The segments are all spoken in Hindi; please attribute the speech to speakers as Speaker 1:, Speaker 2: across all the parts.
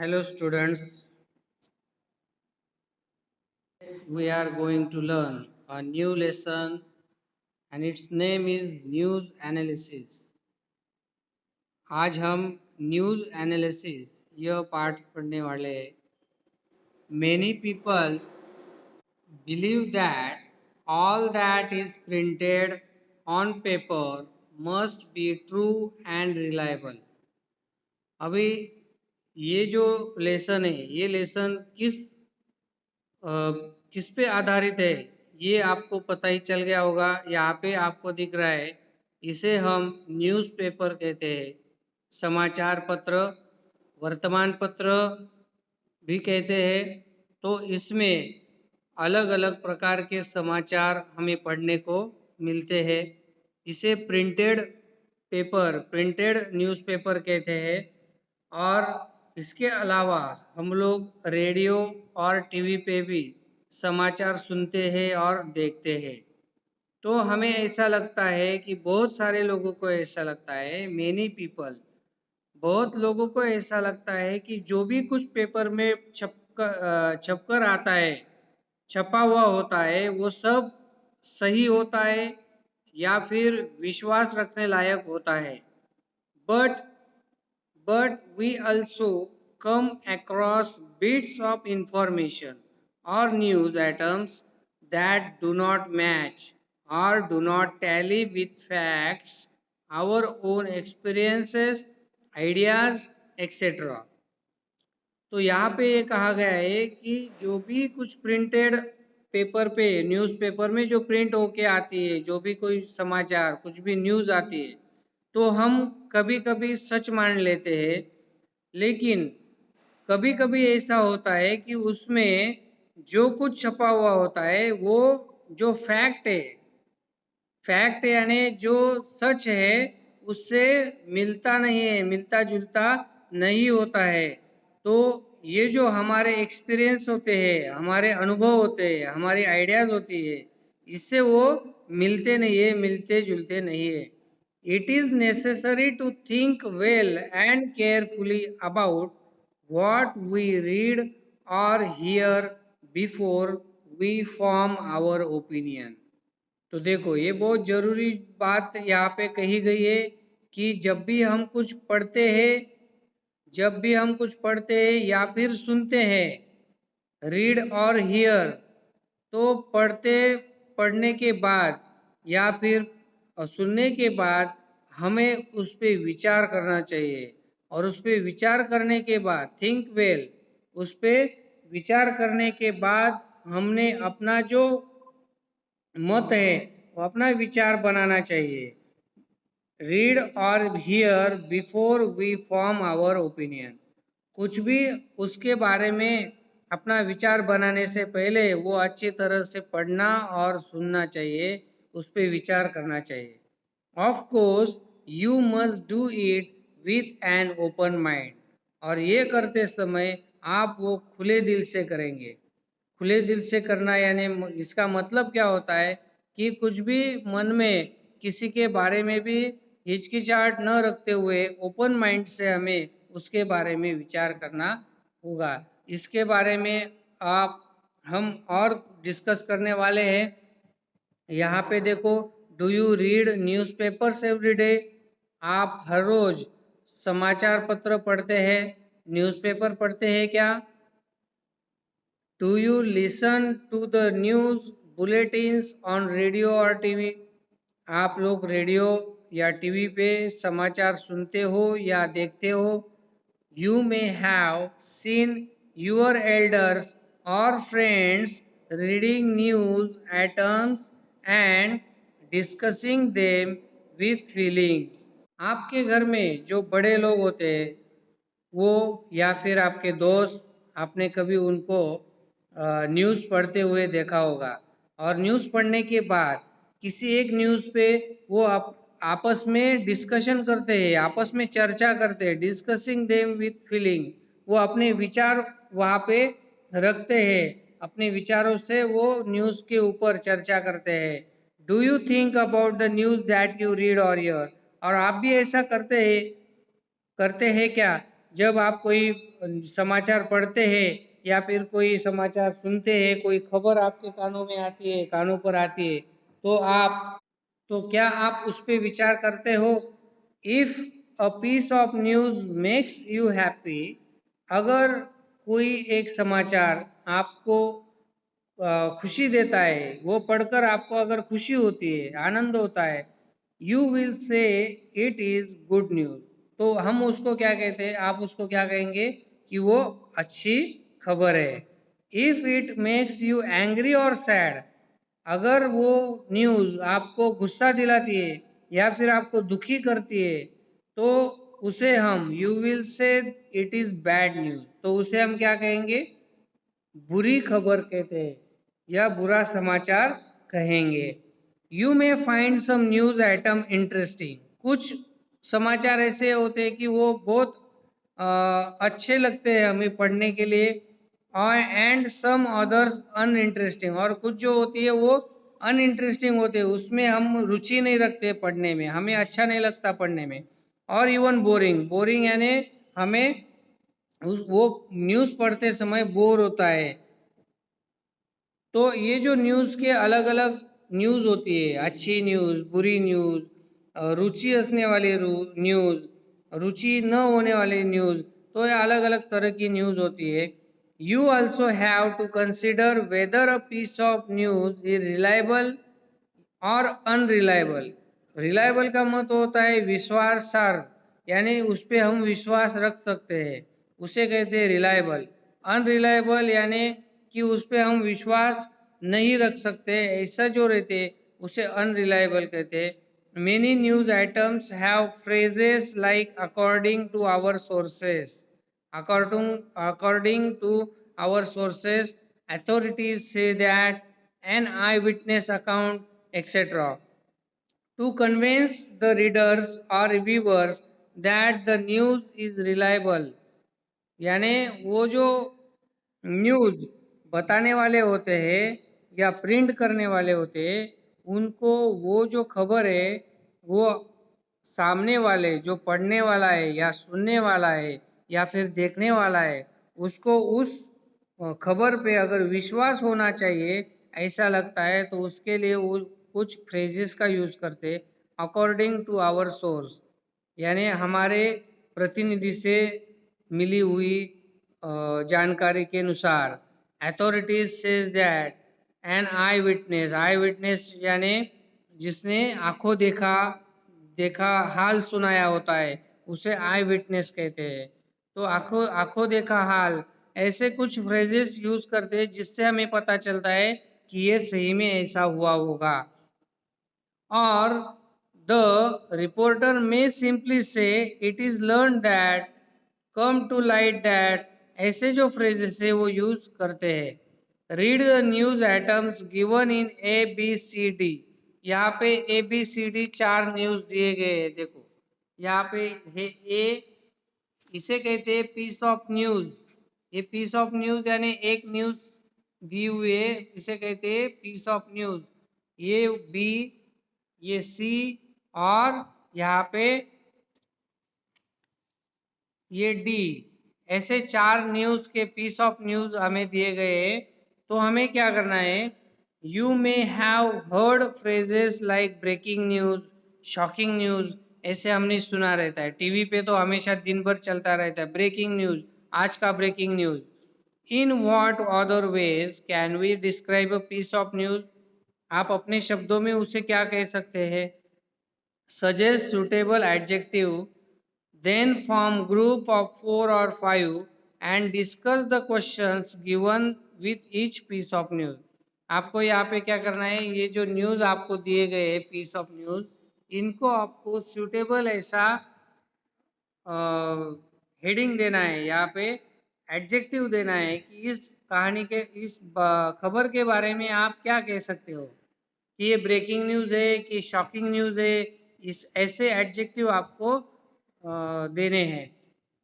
Speaker 1: Hello students, we are going to learn a new lesson and its name is news analysis. आज हम न्यूज एनालिसिस यह पाठ पढ़ने वाले हैं. Many people believe that all that is printed on paper must be true and reliable. अभी ये जो लेसन है ये लेसन किस पे आधारित है ये आपको पता ही चल गया होगा. यहाँ पे आपको दिख रहा है, इसे हम न्यूज़पेपर कहते हैं. समाचार पत्र, वर्तमान पत्र भी कहते हैं. तो इसमें अलग अलग प्रकार के समाचार हमें पढ़ने को मिलते हैं. इसे प्रिंटेड न्यूज़पेपर कहते हैं. और इसके अलावा हम लोग रेडियो और टीवी पे भी समाचार सुनते हैं और देखते हैं. तो हमें ऐसा लगता है कि बहुत सारे लोगों को ऐसा लगता है, मेनी पीपल, बहुत लोगों को ऐसा लगता है कि जो भी कुछ पेपर में छपकर आता है, छपा हुआ होता है, वो सब सही होता है या फिर विश्वास रखने लायक होता है. But we also come across bits of information or news items that do not match or do not tally with facts, our own experiences, ideas, etc. तो यहाँ पे ये कहा गया है कि जो भी कुछ प्रिंटेड पेपर पे, न्यूज़पेपर में जो प्रिंट होके आती है, जो भी कोई समाचार, कुछ भी न्यूज़ आती है, तो हम कभी कभी सच मान लेते हैं. लेकिन कभी कभी ऐसा होता है कि उसमें जो कुछ छपा हुआ होता है वो जो फैक्ट यानी जो सच है उससे मिलता नहीं है, मिलता जुलता नहीं होता है. तो ये जो हमारे एक्सपीरियंस होते हैं, हमारे अनुभव होते हैं, हमारी आइडियाज होती है, इससे वो मिलते नहीं है, मिलते जुलते नहीं है. It is necessary to think well and carefully about what we read or hear before we form our opinion. तो देखो ये बहुत जरूरी बात यहाँ पे कही गई है कि जब भी हम कुछ पढ़ते हैं या फिर सुनते हैं, रीड और हियर, तो पढ़ने के बाद या फिर सुनने के बाद हमें उस पर विचार करना चाहिए. और उस पर विचार करने के बाद थिंक वेल, उस पर विचार करने के बाद हमने अपना जो मत है वो अपना विचार बनाना चाहिए. रीड और hear before we form our opinion. कुछ भी उसके बारे में अपना विचार बनाने से पहले वो अच्छी तरह से पढ़ना और सुनना चाहिए, उस पर विचार करना चाहिए. Of course you must do it with an open mind. और ये करते समय आप वो खुले दिल से करेंगे. खुले दिल से करना यानी इसका मतलब क्या होता है कि कुछ भी मन में किसी के बारे में भी हिचकिचाहट न रखते हुए ओपन माइंड से हमें उसके बारे में विचार करना होगा. इसके बारे में हम और डिस्कस करने वाले हैं. यहाँ पे देखो, do you read newspapers every day. आप हर रोज समाचार पत्र पढ़ते हैं, न्यूज़पेपर पढ़ते हैं क्या? Do you listen to the news bulletins on radio और टीवी. आप लोग रेडियो या टीवी पे समाचार सुनते हो या देखते हो. You may have seen your elders और friends reading news items and discussing them with feelings. आपके घर में जो बड़े लोग होते हैं वो या फिर आपके दोस्त, आपने कभी उनको न्यूज़ पढ़ते हुए देखा होगा. और न्यूज़ पढ़ने के बाद किसी एक न्यूज़ पे वो आपस में डिस्कशन करते हैं, आपस में चर्चा करते हैं. डिस्कसिंग देम विथ फीलिंग, वो अपने विचार वहाँ पे रखते हैं, अपने विचारों से वो न्यूज़ के ऊपर चर्चा करते हैं. Do you think about the news that you read और हियर. और आप भी ऐसा करते हैं क्या जब आप कोई समाचार पढ़ते हैं या फिर कोई समाचार सुनते हैं, कोई खबर आपके कानों में आती है, कानों पर आती है, तो क्या आप उस पे विचार करते हो? If a piece of news makes you happy, अगर कोई एक समाचार आपको खुशी देता है, वो पढ़कर आपको अगर खुशी होती है, आनंद होता है, you will say it is good news. तो हम उसको क्या कहते हैं, आप उसको क्या कहेंगे कि वो अच्छी खबर है। If it makes you angry और सैड, अगर वो न्यूज आपको गुस्सा दिलाती है या फिर आपको दुखी करती है, तो उसे हम you will say it is bad news, तो उसे हम क्या कहेंगे, बुरी खबर कहते हैं या बुरा समाचार कहेंगे। You may find some news item interesting, कुछ समाचार ऐसे होते हैं कि वो बहुत अच्छे लगते हैं हमें पढ़ने के लिए, और एंड सम अदर्स अनइंटरेस्टिंग, और कुछ जो होती है वो अनइंटरेस्टिंग होते हैं, उसमें हम रुचि नहीं रखते पढ़ने में, हमें अच्छा नहीं लगता पढ़ने में। और इवन बोरिंग, बोरिंग यानी हमें वो न्यूज़ पढ़ते समय बोर होता है। तो ये जो न्यूज़ के अलग अलग न्यूज़ होती है, अच्छी न्यूज़, बुरी न्यूज़, रुचि हंसने वाली न्यूज़, रुचि न होने वाली न्यूज़, तो ये अलग अलग तरह की न्यूज़ होती है। You also have to consider whether a piece of news is reliable और अनरिलायबल। रिलायबल का मतलब होता है विश्वासार्ह, यानी उस पर हम विश्वास रख सकते हैं, उसे कहते हैं रिलायबल। अनरिलायबल यानी कि उस पर हम विश्वास नहीं रख सकते, ऐसा जो रहते उसे अनरिलायबल कहते हैं। Many news items have phrases like according to our sources, according to our sources, authorities say that, an eyewitness account, etc., to convince the readers or viewers that the news is reliable। यानी वो जो न्यूज बताने वाले होते हैं या प्रिंट करने वाले होते हैं, उनको वो जो खबर है, वो सामने वाले जो पढ़ने वाला है या सुनने वाला है या फिर देखने वाला है, उसको उस खबर पे अगर विश्वास होना चाहिए ऐसा लगता है, तो उसके लिए वो कुछ फ्रेजेस का यूज करते, अकॉर्डिंग टू आवर सोर्स, यानी हमारे प्रतिनिधि से मिली हुई जानकारी के अनुसार। Authorities says that, an eyewitness यानी जिसने आंखों देखा देखा हाल सुनाया होता है, उसे आई विटनेस कहते हैं। तो आंखों आंखों देखा हाल, ऐसे कुछ फ्रेजेस यूज करते हैं जिससे हमें पता चलता है कि ये सही में ऐसा हुआ होगा। और द रिपोर्टर में सिंपली से it is learn that, come to light that, ऐसे जो फ्रेजेस है वो यूज करते हैं। Read the news items given in A B C D, यहाँ पे ए बी सी डी चार न्यूज दिए गए हैं, देखो यहाँ पे है ए, इसे कहते हैं पीस ऑफ न्यूज। ये पीस ऑफ न्यूज यानी एक न्यूज दी हुई है, इसे कहते हैं पीस ऑफ न्यूज। ये बी, ये सी, और यहाँ पे ये डी, ऐसे चार न्यूज के पीस ऑफ न्यूज हमें दिए गए हैं। तो हमें क्या करना है, you may have heard phrases like breaking news, shocking news, ऐसे हमने सुना रहता है टीवी पे, तो हमेशा दिन भर चलता रहता है ब्रेकिंग न्यूज, आज का breaking news. In what other ways can we describe a piece of news, आप अपने शब्दों में उसे क्या कह सकते हैं। Suggest suitable adjective, then form group of 4 or 5 and discuss the questions given with each piece of news। आपको यहाँ पे क्या करना है, ये जो न्यूज़ आपको दिए गए हैं पीस ऑफ न्यूज़, इनको आपको सुटेबल ऐसा हेडिंग देना है, यहाँ पे एडजेक्टिव देना है कि इस कहानी के, इस खबर के बारे में आप क्या कह सकते हो, कि ये ब्रेकिंग न्यूज़ है कि शॉकिंग न्यूज़ है, इस ऐसे एडजेक्टिव आपको देने हैं।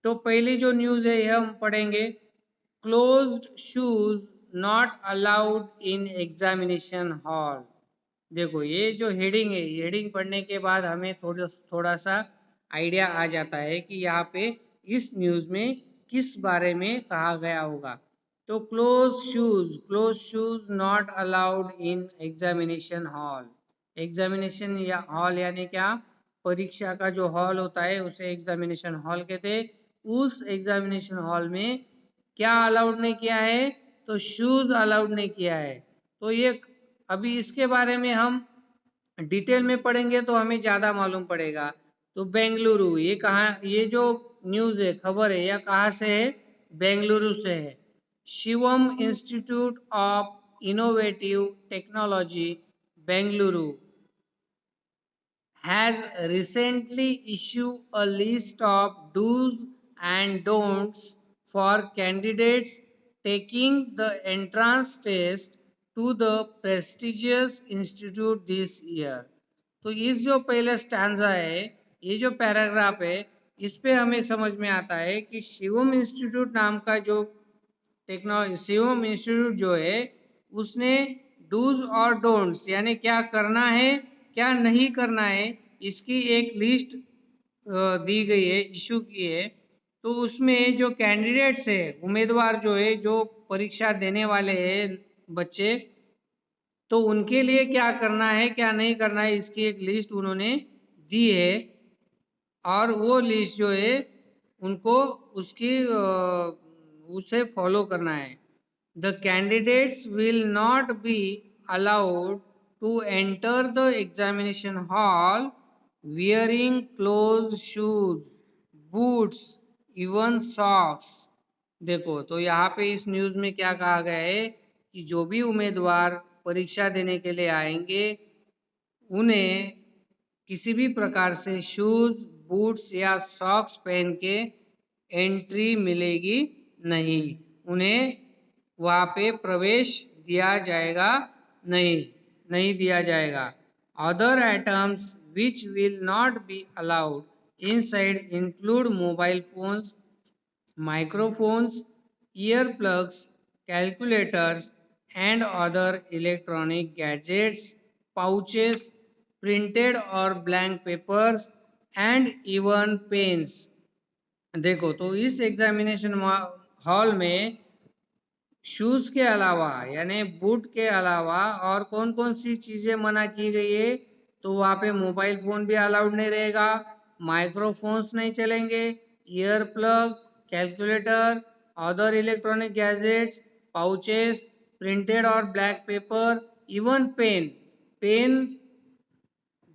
Speaker 1: तो पहली जो न्यूज़ है यह हम पढ़ेंगे, closed shoes not allowed in examination hall. देखो ये जो हेडिंग है, हेडिंग पढ़ने के बाद हमें थोड़ा थोड़ा सा आइडिया आ जाता है कि यहाँ पे इस न्यूज़ में किस बारे में कहा गया होगा। तो close shoes not allowed in examination hall. Examination या हॉल यानी क्या, परीक्षा का जो हॉल होता है उसे एग्जामिनेशन हॉल कहते हैं। उस एग्जामिनेशन हॉल में क्या अलाउड नहीं किया है, तो शूज अलाउड नहीं किया है। तो ये अभी इसके बारे में हम डिटेल में पढ़ेंगे तो हमें ज़्यादा मालूम पड़ेगा। तो बेंगलुरु, ये कहाँ, ये जो न्यूज़ है, खबर है, यह कहाँ से है, बेंगलुरु से है। Shivam institute of innovative technology Bengaluru has recently issued a list of do's and don'ts for candidates taking the entrance test to the prestigious institute this year। तो इस जो पहले स्टैंजा है, ये जो पैराग्राफ है, इस पे हमें समझ में आता है कि शिवम इंस्टीट्यूट नाम का जो टेक्नोलॉजी, शिवम इंस्टीट्यूट जो है, उसने डूज और डोंट्स यानी क्या करना है क्या नहीं करना है, इसकी एक लिस्ट दी गई है, इशू की है। तो उसमें जो कैंडिडेट्स है, उम्मीदवार जो है, जो परीक्षा देने वाले हैं बच्चे, तो उनके लिए क्या करना है क्या नहीं करना है, इसकी एक लिस्ट उन्होंने दी है। और वो लिस्ट जो है उनको उसकी उसे फॉलो करना है। The candidates will not be allowed to enter the examination hall wearing closed shoes, boots, even socks। देखो, तो यहाँ पे इस न्यूज़ में क्या कहा गया है कि जो भी उम्मीदवार परीक्षा देने के लिए आएंगे, उन्हें किसी भी प्रकार से शूज, बूट्स या सॉक्स पहन के एंट्री मिलेगी नहीं। उन्हें वहाँ पे प्रवेश दिया जाएगा नहीं दिया जाएगा। Other items which will not be allowed inside include mobile phones, microphones, earplugs, calculators, and other electronic gadgets, pouches, printed or blank papers, and even pens। देखो, तो इस एग्जामिनेशन हॉल में शूज के अलावा यानी बूट के अलावा और कौन कौन सी चीजें मना की गई है, तो वहाँ पे मोबाइल फोन भी अलाउड नहीं रहेगा, माइक्रोफोन्स नहीं चलेंगे, ear plug, calculator, other electronic gadgets, pouches, printed और ब्लैक पेपर, इवन पेन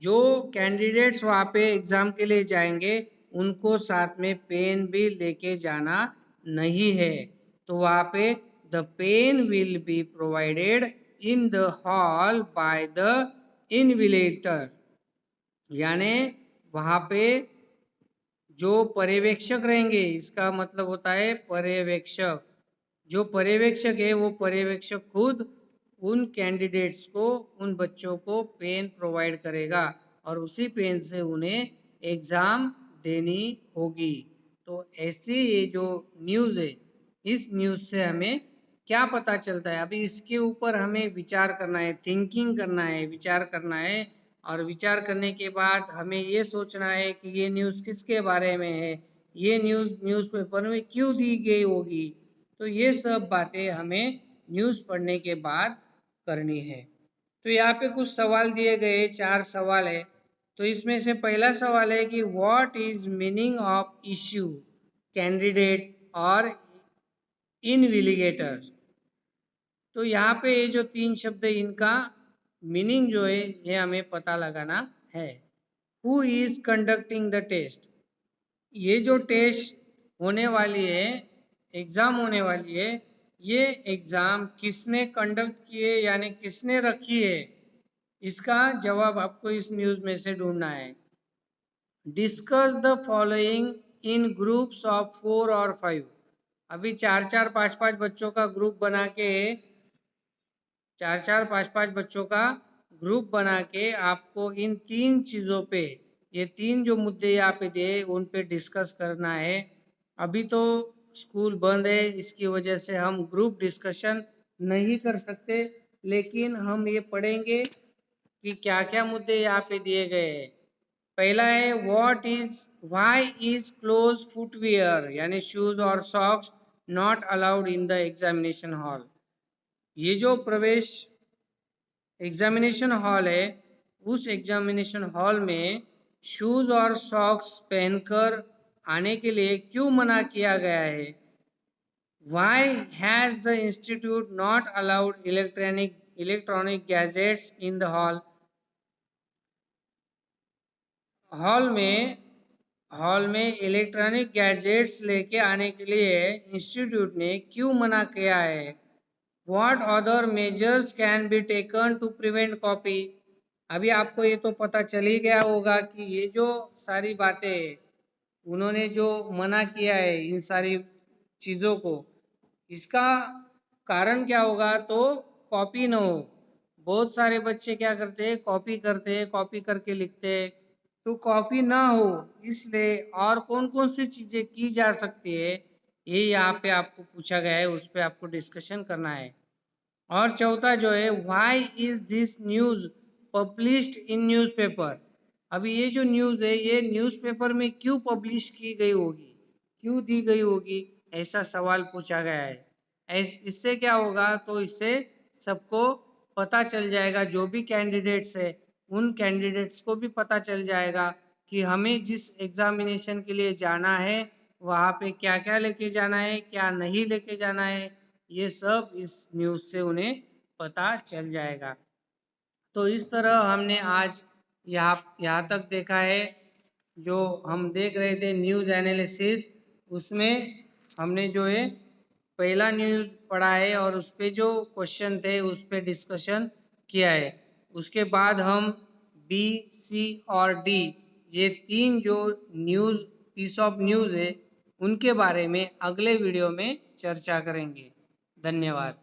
Speaker 1: जो कैंडिडेट्स वहाँ पे एग्जाम के लिए जाएंगे उनको साथ में पेन भी लेके जाना नहीं है। तो वहाँ पे the pen will be provided in the hall by the invigilator, यानी वहाँ पे जो पर्यवेक्षक रहेंगे, इसका मतलब होता है पर्यवेक्षक, जो पर्यवेक्षक है वो पर्यवेक्षक खुद उन कैंडिडेट्स को, उन बच्चों को पेन प्रोवाइड करेगा और उसी पेन से उन्हें एग्जाम देनी होगी। तो ऐसी ये जो न्यूज़ है, इस न्यूज़ से हमें क्या पता चलता है, अभी इसके ऊपर हमें विचार करना है, थिंकिंग करना है, विचार करना है। और विचार करने के बाद हमें ये सोचना है कि ये न्यूज़ किसके बारे में है, ये न्यूज़पेपर में क्यों दी गई होगी। तो ये सब बातें हमें न्यूज़ पढ़ने के बाद करनी है। तो यहाँ पे कुछ सवाल दिए गए, 4 सवाल है। तो इसमें से पहला सवाल है कि what is meaning of issue, candidate और इनविजिलेटर। तो यहाँ पे ये जो 3 शब्द है, इनका मीनिंग जो है ये हमें पता लगाना है। Who is conducting the test, ये जो टेस्ट होने वाली है, एग्जाम होने वाली है, ये एग्जाम किसने कंडक्ट किए यानी किसने रखी है, इसका जवाब आपको इस न्यूज़ में से ढूंढना है। Discuss the following in groups of 4 और 5। अभी 4-4, 5-5 बच्चों का ग्रुप बना के, 4-4, 5-5 बच्चों का ग्रुप बना के आपको इन 3 चीज़ों पे, ये 3 जो मुद्दे यहाँ पे दिए उन पे डिस्कस करना है। अभी तो स्कूल बंद है, इसकी वजह से हम ग्रुप डिस्कशन नहीं कर सकते, लेकिन हम ये पढ़ेंगे कि क्या क्या मुद्दे यहाँ पे दिए गए हैं। पहला है व्हाई इज क्लोज फुटवियर यानी शूज और socks not allowed in the examination hall. ये जो प्रवेश एग्जामिनेशन हॉल है, उस एग्जामिनेशन हॉल में शूज और सॉक्स पहनकर आने के लिए क्यों मना किया गया है? Why has the institute not allowed electronic gadgets in the hall? Hall में इलेक्ट्रॉनिक गैजेट्स लेके आने के लिए इंस्टीट्यूट ने क्यों मना किया है? What other measures can be taken to prevent copy? अभी आपको ये तो पता चल ही गया होगा कि ये जो सारी बातें उन्होंने जो मना किया है इन सारी चीज़ों को, इसका कारण क्या होगा? तो कॉपी ना हो। बहुत सारे बच्चे क्या करते हैं, कॉपी करते हैं, कॉपी करके लिखते हैं। तो कॉपी ना हो इसलिए और कौन कौन सी चीज़ें की जा सकती है, ये यहाँ पे आपको पूछा गया है, उस पर आपको डिस्कशन करना है। और चौथा जो है, why is this news published in newspaper? अभी ये जो न्यूज़ है ये न्यूज़पेपर में क्यों पब्लिश की गई होगी, क्यों दी गई होगी, ऐसा सवाल पूछा गया है। इससे क्या होगा? तो इससे सबको पता चल जाएगा, जो भी कैंडिडेट्स है उन कैंडिडेट्स को भी पता चल जाएगा कि हमें जिस एग्जामिनेशन के लिए जाना है वहाँ पे क्या क्या लेके जाना है, क्या नहीं लेके जाना है, ये सब इस न्यूज़ से उन्हें पता चल जाएगा। तो इस तरह हमने आज यहाँ तक देखा है। जो हम देख रहे थे न्यूज़ एनालिसिस, उसमें हमने जो है पहला न्यूज़ पढ़ा है और उस पे जो क्वेश्चन थे उस पे डिस्कशन किया है। उसके बाद हम बी, सी और डी, ये तीन जो न्यूज़ पीस ऑफ न्यूज़ है उनके बारे में अगले वीडियो में चर्चा करेंगे। धन्यवाद।